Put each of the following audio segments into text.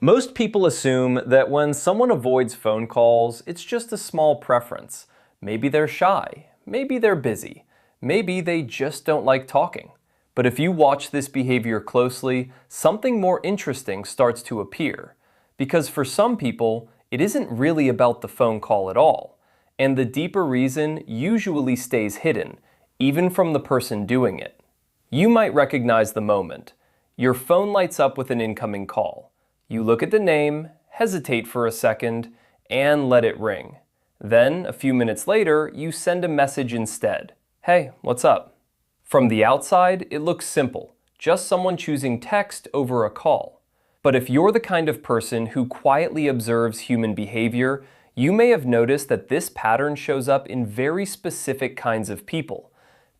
Most people assume that when someone avoids phone calls, it's just a small preference. Maybe they're shy, maybe they're busy, maybe they just don't like talking. But if you watch this behavior closely, something more interesting starts to appear. Because for some people, it isn't really about the phone call at all. And the deeper reason usually stays hidden, even from the person doing it. You might recognize the moment. Your phone lights up with an incoming call. You look at the name, hesitate for a second, and let it ring. Then, a few minutes later, you send a message instead. Hey, what's up? From the outside, it looks simple, just someone choosing text over a call. But if you're the kind of person who quietly observes human behavior, you may have noticed that this pattern shows up in very specific kinds of people.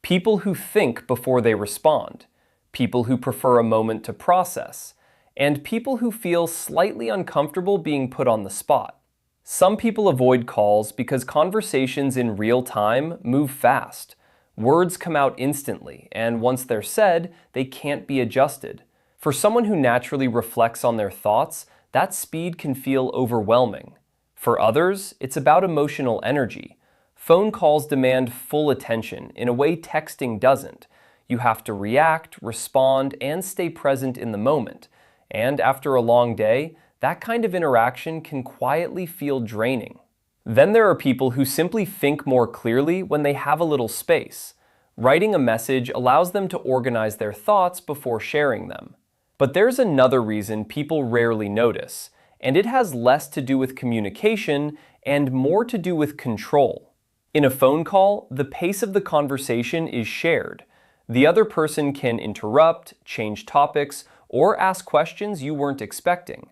People who think before they respond, people who prefer a moment to process, and people who feel slightly uncomfortable being put on the spot. Some people avoid calls because conversations in real time move fast. Words come out instantly, and once they're said, they can't be adjusted. For someone who naturally reflects on their thoughts, that speed can feel overwhelming. For others, it's about emotional energy. Phone calls demand full attention in a way texting doesn't. You have to react, respond, and stay present in the moment. And after a long day, that kind of interaction can quietly feel draining. Then there are people who simply think more clearly when they have a little space. Writing a message allows them to organize their thoughts before sharing them. But there's another reason people rarely notice, and it has less to do with communication and more to do with control. In a phone call, the pace of the conversation is shared. The other person can interrupt, change topics, or ask questions you weren't expecting.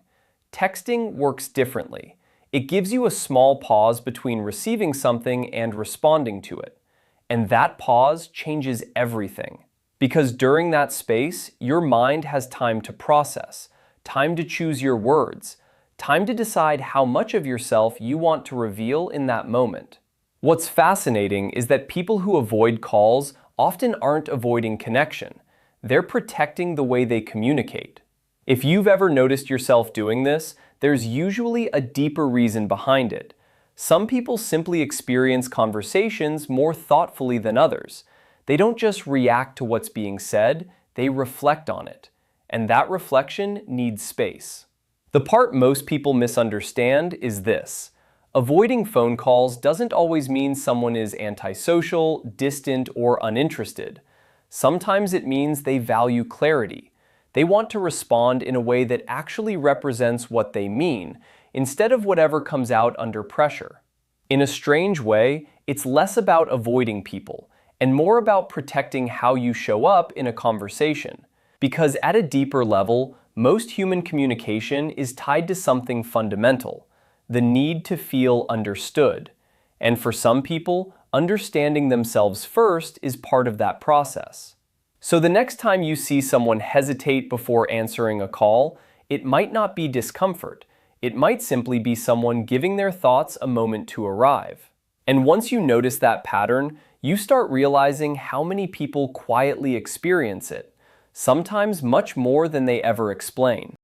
Texting works differently. It gives you a small pause between receiving something and responding to it. And that pause changes everything. Because during that space, your mind has time to process, time to choose your words, time to decide how much of yourself you want to reveal in that moment. What's fascinating is that people who avoid calls often aren't avoiding connection. They're protecting the way they communicate. If you've ever noticed yourself doing this, there's usually a deeper reason behind it. Some people simply experience conversations more thoughtfully than others. They don't just react to what's being said, they reflect on it. And that reflection needs space. The part most people misunderstand is this. Avoiding phone calls doesn't always mean someone is antisocial, distant, or uninterested. Sometimes it means they value clarity. They want to respond in a way that actually represents what they mean, instead of whatever comes out under pressure. In a strange way, it's less about avoiding people, and more about protecting how you show up in a conversation. Because at a deeper level, most human communication is tied to something fundamental. The need to feel understood. And for some people, understanding themselves first is part of that process. So the next time you see someone hesitate before answering a call, it might not be discomfort. It might simply be someone giving their thoughts a moment to arrive. And once you notice that pattern, you start realizing how many people quietly experience it, sometimes much more than they ever explain.